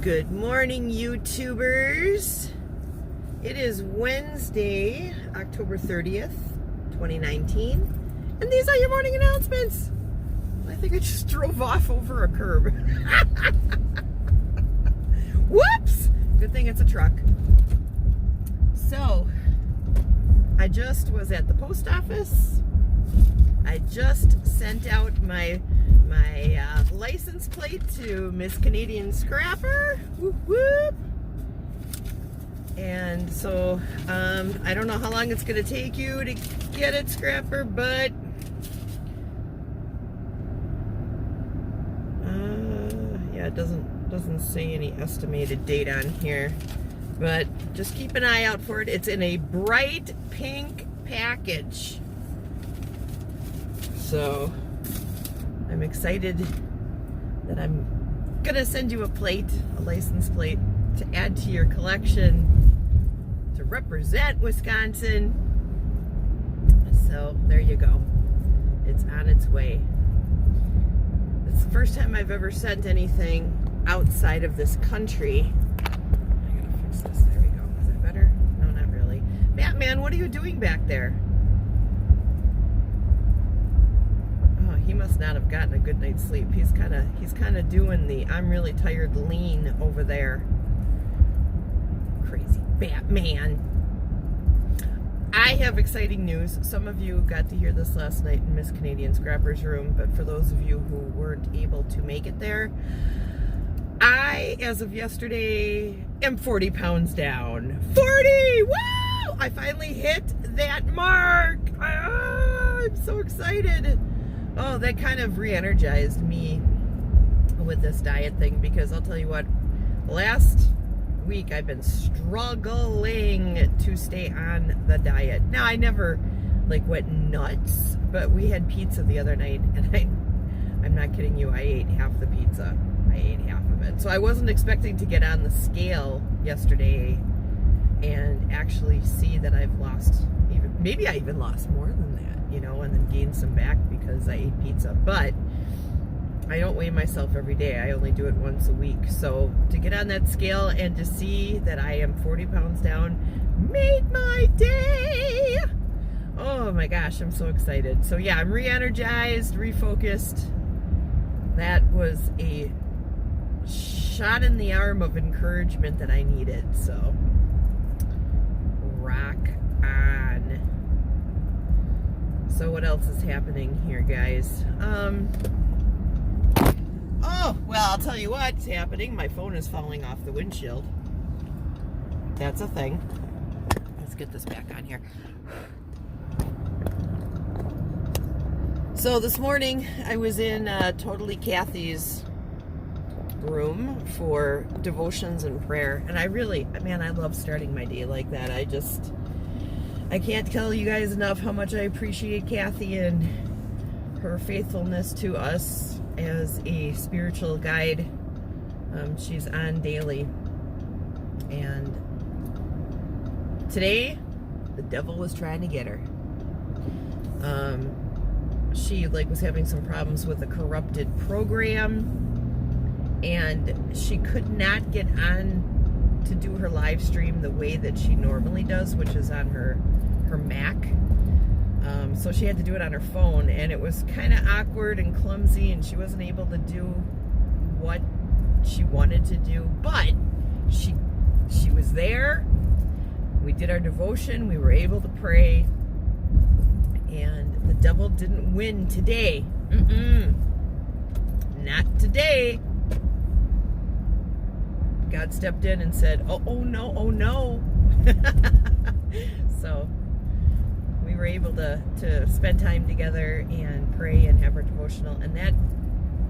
Good morning, YouTubers. It is Wednesday, October 30th, 2019. And these are your morning announcements. I think I just drove off over a curb. Whoops! Good thing it's a truck. So, I just was at the post office. I just sent out my license plate to Miss Canadian Scrapper. Whoop, whoop. And so I don't know how long it's going to take you to get it, Scrapper, but yeah, it doesn't say any estimated date on here, but just keep an eye out for it. It's in a bright pink package. So I'm excited that I'm gonna send you a license plate to add to your collection to represent Wisconsin. So there you go. It's on its way. It's the first time I've ever sent anything outside of this country. I gotta fix this. There we go. Is that better? No, not really. Batman, what are you doing back there? He must not have gotten a good night's sleep. He's kind of doing the I'm really tired lean over there. Crazy Batman. I have exciting news. Some of you got to hear this last night in Miss Canadian Scrapper's room, but for those of you who weren't able to make it there, I, as of yesterday, am 40 pounds down. 40! Woo! I finally hit that mark. I'm so excited. Oh, that kind of re-energized me with this diet thing, because I'll tell you what, last week I've been struggling to stay on the diet. Now, I never went nuts, but we had pizza the other night, and I'm not kidding you, I ate half the pizza. I ate half of it. So I wasn't expecting to get on the scale yesterday and actually see that I've lost maybe I even lost more than that, and then gained some back because I ate pizza. But I don't weigh myself every day. I only do it once a week. So to get on that scale and to see that I am 40 pounds down made my day. Oh my gosh, I'm so excited. So yeah, I'm re-energized, refocused. That was a shot in the arm of encouragement that I needed. So rock on. So what else is happening here, guys? Oh, well, I'll tell you what's happening. My phone is falling off the windshield. That's a thing. Let's get this back on here. So this morning, I was in Totally Kathy's room for devotions and prayer. And I love starting my day like that. I can't tell you guys enough how much I appreciate Kathy and her faithfulness to us as a spiritual guide. She's on daily. And today, the devil was trying to get her. She was having some problems with a corrupted program, and she could not get on to do her live stream the way that she normally does, which is on her Mac. So she had to do it on her phone, and it was kind of awkward and clumsy, and she wasn't able to do what she wanted to do, but she was there. We did our devotion, we were able to pray, and the devil didn't win today. Not today. God stepped in and said, oh no. So we were able to spend time together and pray and have our devotional, and that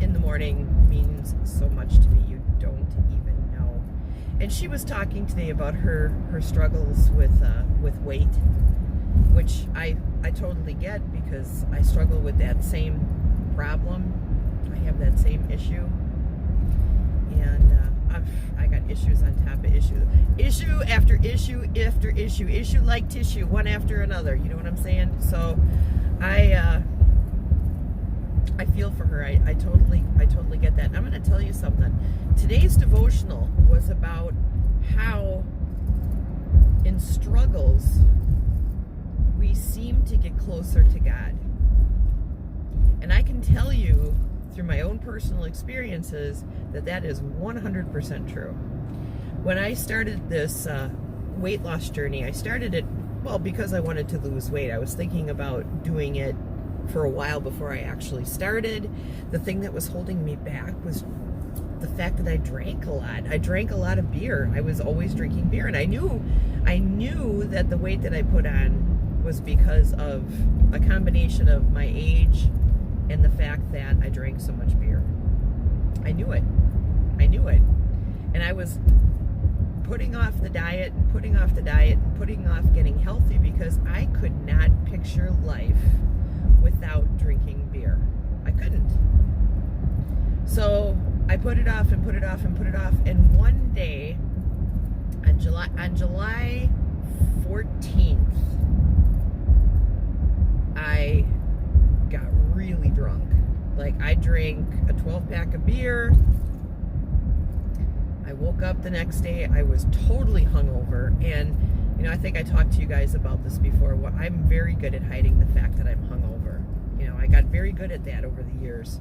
in the morning means so much to me. You don't even know. And she was talking today about her struggles with weight, which I totally get, because I struggle with that same problem. I have that same issue, and I got issues on top of issue after issue after issue like tissue, one after another. You know what I'm saying? So I I feel for her. I totally get that. And I'm going to tell you something. Today's devotional was about how in struggles we seem to get closer to God. And I can tell you through my own personal experiences that is 100% true. When I started this weight loss journey, I started it, well, because I wanted to lose weight. I was thinking about doing it for a while before I actually started. The thing that was holding me back was the fact that I drank a lot. I drank a lot of beer. I was always drinking beer, and I knew that the weight that I put on was because of a combination of my age and the fact that I drank so much beer. I knew it. And I was putting off the diet and putting off getting healthy because I could not picture life without drinking beer. I couldn't. So I put it off, and one day on July 14th, I got really drunk. Like, I drank a 12-pack of beer. I woke up the next day, I was totally hungover, and I think I talked to you guys about this before. I'm very good at hiding the fact that I'm hungover. I got very good at that over the years.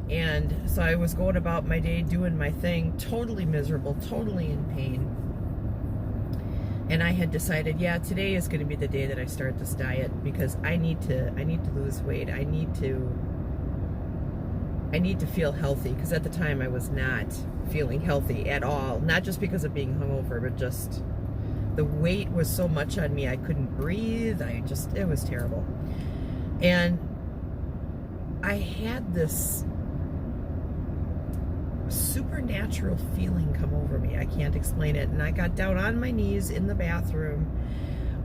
And so I was going about my day, doing my thing, totally miserable, totally in pain. And I had decided, yeah, today is going to be the day that I start this diet because I need to lose weight. I need to feel healthy, because at the time I was not feeling healthy at all. Not just because of being hungover, but just the weight was so much on me. I couldn't breathe. It was terrible. And I had this supernatural feeling come over me. I can't explain it. And I got down on my knees in the bathroom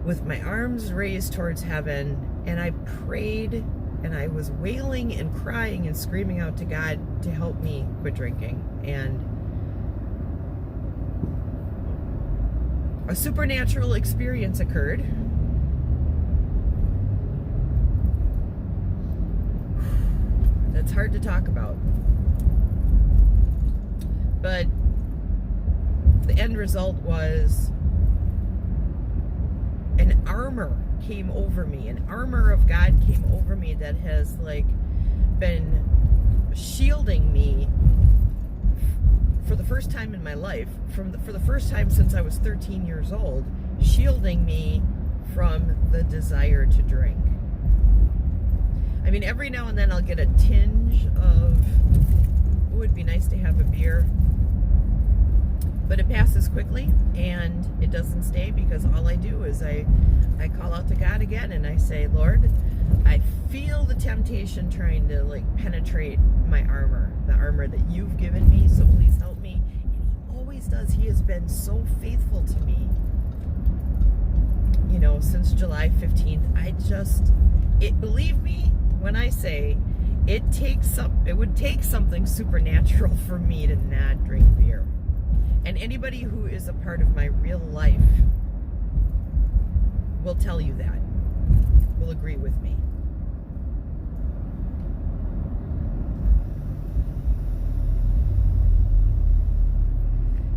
with my arms raised towards heaven, and I prayed, and I was wailing and crying and screaming out to God to help me quit drinking. And a supernatural experience occurred. That's hard to talk about. But the end result was an armor came over me. An armor of God came over me that has been shielding me for the first time in my life, for the first time since I was 13 years old, shielding me from the desire to drink. I mean, every now and then I'll get a tinge of, it would be nice to have a beer, but it passes quickly and it doesn't stay, because all I do is I call out to God again and I say, Lord, I feel the temptation trying to penetrate my armor, the armor that you've given me, so please help me. And he always does. He has been so faithful to me, since July 15th. Believe me when I say it would take something supernatural for me to not drink beer. And anybody who is a part of my real life will tell you that, will agree with me.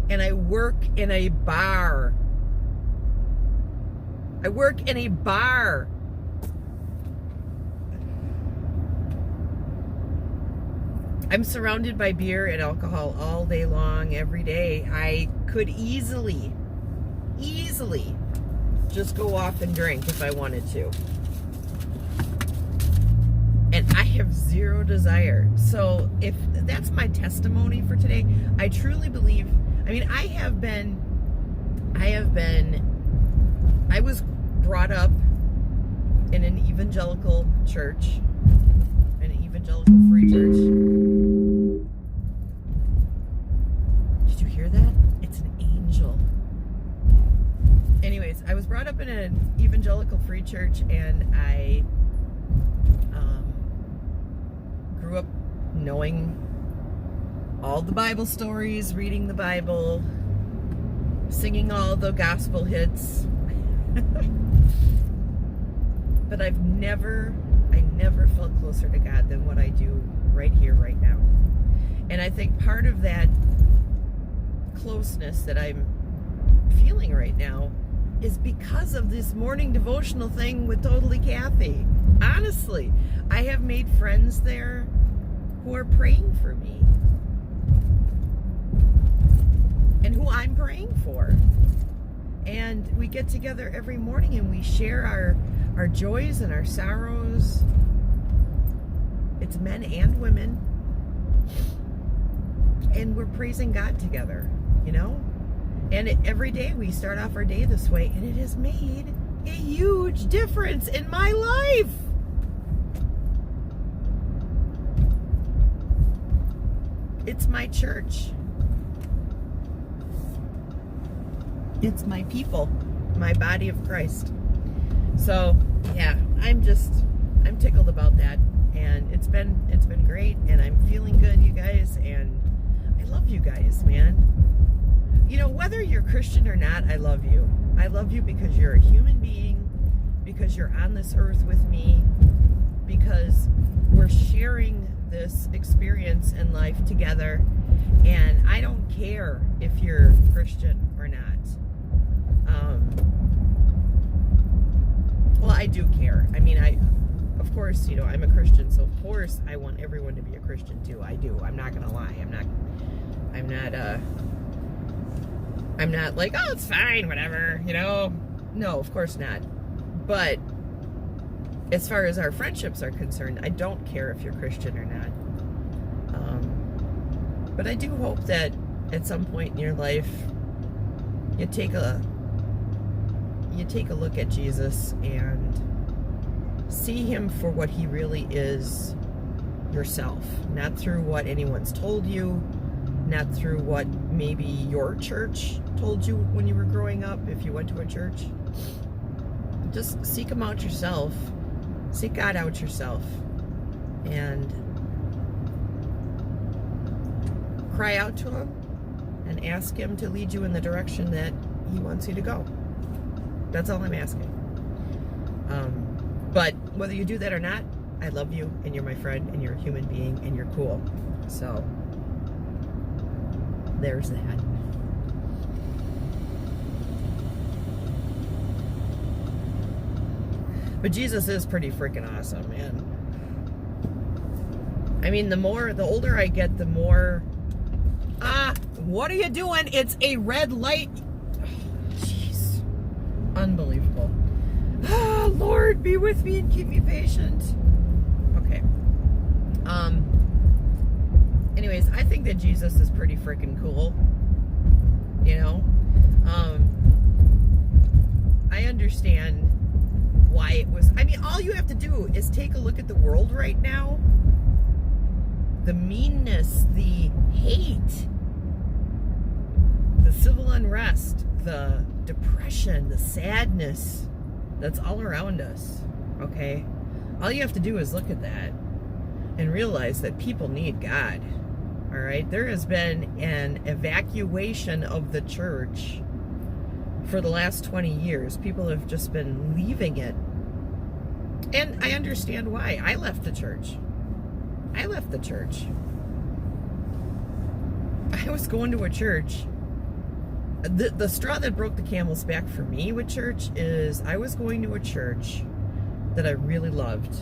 And I work in a bar. I'm surrounded by beer and alcohol all day long, every day. I could easily just go off and drink if I wanted to. And I have zero desire. So if that's my testimony for today, I truly believe, I was brought up in an evangelical church, an evangelical free church. Did you hear that? It's an angel. Anyways, I was brought up in an evangelical free church, and I grew up knowing all the Bible stories, reading the Bible, singing all the gospel hits. But I've never I never felt closer to God than what I do right here, right now. And I think part of that closeness that I'm feeling right now is because of this morning devotional thing with Totally Kathy. Honestly, I have made friends there who are praying for me and who I'm praying for. And we get together every morning and we share our joys and our sorrows. It's men and women. And we're praising God together, you know? And every day we start off our day this way, and it has made a huge difference in my life. It's my church. It's my people, my body of Christ. So, yeah, I'm tickled about that. And it's been great, and I'm feeling good, you guys, and I love you guys, man. You know, whether you're Christian or not, I love you. I love you because you're a human being, because you're on this earth with me, because we're sharing this experience in life together, and I don't care if you're Christian or not. Well, I do care. I mean, of course, you know, I'm a Christian, so of course I want everyone to be a Christian too. I do. I'm not gonna lie. I'm not like, oh, it's fine, whatever, you know? No, of course not. But as far as our friendships are concerned, I don't care if you're Christian or not. But I do hope that at some point in your life, you take a look at Jesus and see him for what he really is yourself, not through what anyone's told you, not through what maybe your church told you when you were growing up, if you went to a church. Just seek him out yourself. Seek God out yourself. And cry out to him and ask him to lead you in the direction that he wants you to go. That's all I'm asking. But whether you do that or not, I love you, and you're my friend, and you're a human being, and you're cool. So there's that. But Jesus is pretty freaking awesome, man. I mean, the older I get, the more... what are you doing? It's a red light. Jeez. Unbelievable. Lord, be with me and keep me patient. Okay. Anyways, I think that Jesus is pretty freaking cool. You know? I understand why it was... I mean, all you have to do is take a look at the world right now. The meanness, the hate, the civil unrest, the depression, the sadness that's all around us, okay? All you have to do is look at that and realize that people need God, all right? There has been an evacuation of the church for the last 20 years. People have just been leaving it. And I understand why. I left the church. I was going to a church. The straw that broke the camel's back for me with church is I was going to a church that I really loved.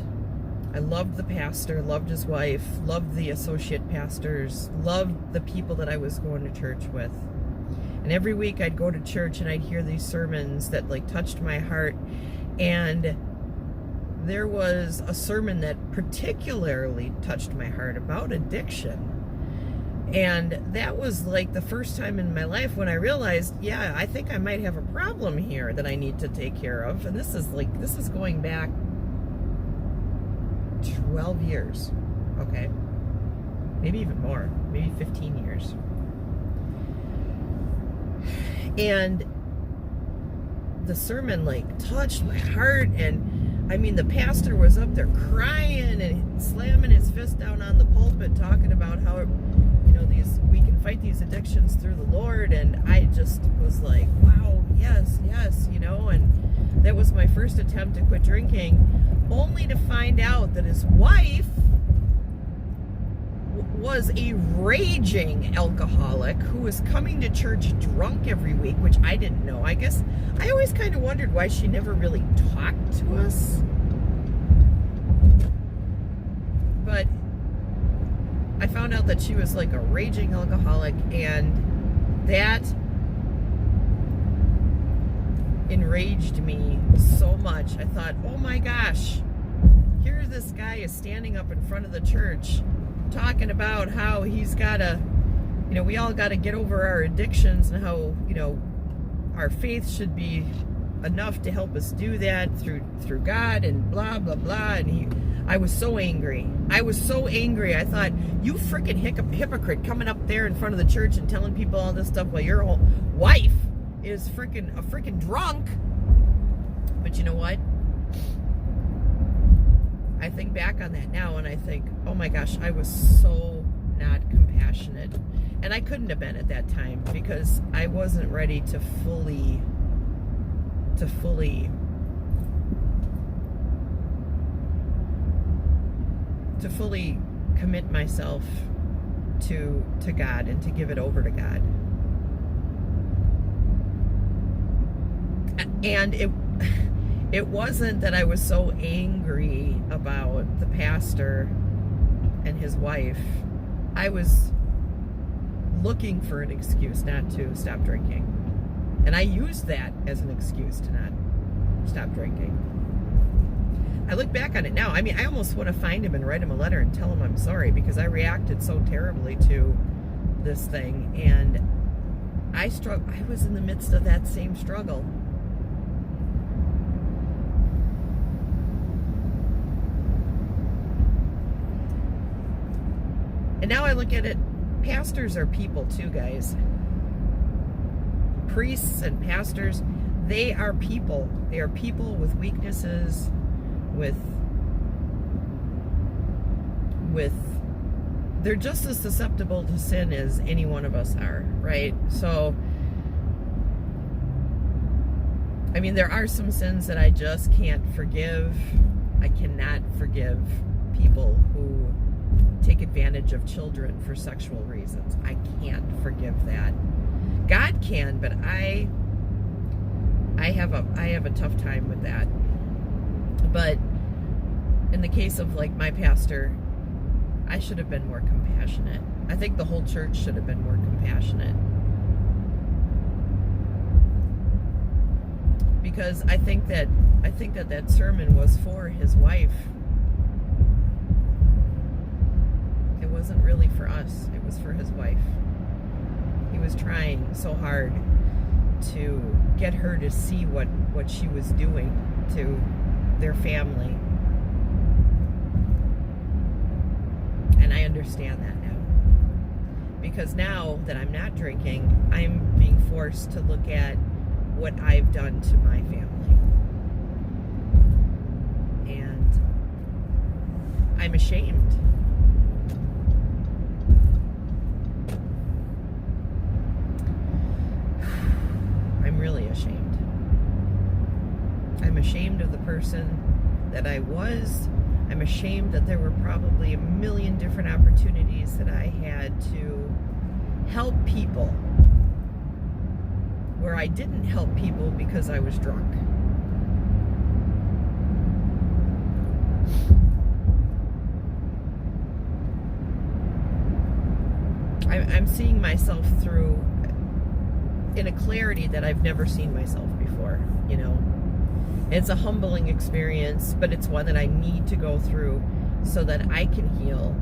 I loved the pastor, loved his wife, loved the associate pastors, loved the people that I was going to church with. And every week I'd go to church and I'd hear these sermons that like touched my heart. And there was a sermon that particularly touched my heart about addiction. And that was like the first time in my life when I realized, yeah, I think I might have a problem here that I need to take care of. And this is going back 12 years, okay? Maybe even more, maybe 15 years. And the sermon like touched my heart, and I mean, the pastor was up there crying and slamming his fist down on the pulpit, talking about how, you know, we can fight these addictions through the Lord. And I just was like, wow, yes, you know. And that was my first attempt to quit drinking, only to find out that his wife was a raging alcoholic who was coming to church drunk every week, which I didn't know. I guess I always kind of wondered why she never really talked to us. But I found out that she was like a raging alcoholic, and that enraged me so much. I thought, oh my gosh, here this guy is standing up in front of the church talking about how he's got to, we all got to get over our addictions, and how, our faith should be enough to help us do that through God, and blah, blah, blah. And I was so angry. I thought, you freaking hypocrite coming up there in front of the church and telling people all this stuff while your whole wife is a freaking drunk. But you know what? I think back on that now, and I think, oh my gosh, I was so not compassionate. And I couldn't have been at that time, because I wasn't ready to fully commit myself to God and to give it over to God. And it wasn't that I was so angry about the pastor and his wife. I was looking for an excuse not to stop drinking. And I used that as an excuse to not stop drinking. I look back on it now. I mean, I almost want to find him and write him a letter and tell him I'm sorry, because I reacted so terribly to this thing. And I was in the midst of that same struggle. And now I look at it, pastors are people too, guys. Priests and pastors, they are people. They are people with weaknesses, they're just as susceptible to sin as any one of us are, right? So, I mean, there are some sins that I just can't forgive. I cannot forgive people who take advantage of children for sexual reasons. I can't forgive that. God can, but I have a tough time with that. But in the case of like my pastor, I should have been more compassionate. I think the whole church should have been more compassionate. Because I think that sermon was for his wife. It wasn't really for us. It was for his wife. He was trying so hard to get her to see what she was doing to their family. And I understand that now. Because now that I'm not drinking, I'm being forced to look at what I've done to my family. And I'm ashamed. I'm really ashamed. I'm ashamed of the person that I was. I'm ashamed that there were probably a million different opportunities that I had to help people where I didn't help people because I was drunk. I'm seeing myself through in a clarity that I've never seen myself before, It's a humbling experience, but it's one that I need to go through so that I can heal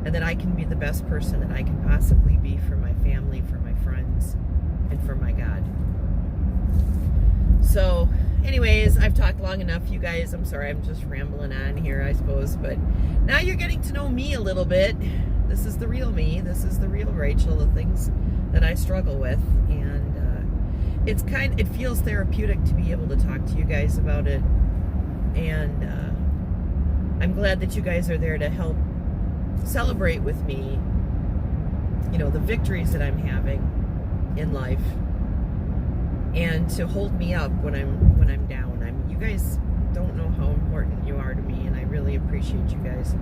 and that I can be the best person that I can possibly be for my family, for my friends, and for my God. So, anyways, I've talked long enough, you guys. I'm sorry, I'm just rambling on here, I suppose, but now you're getting to know me a little bit. This is the real me. This is the real Rachel, the things that I struggle with, and it feels therapeutic to be able to talk to you guys about it, and I'm glad that you guys are there to help celebrate with me, the victories that I'm having in life, and to hold me up when I'm down. You guys don't know how important you are to me, and I really appreciate you guys.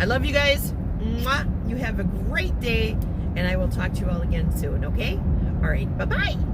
I love you guys. Mwah. You have a great day, and I will talk to you all again soon, okay? All right, bye-bye.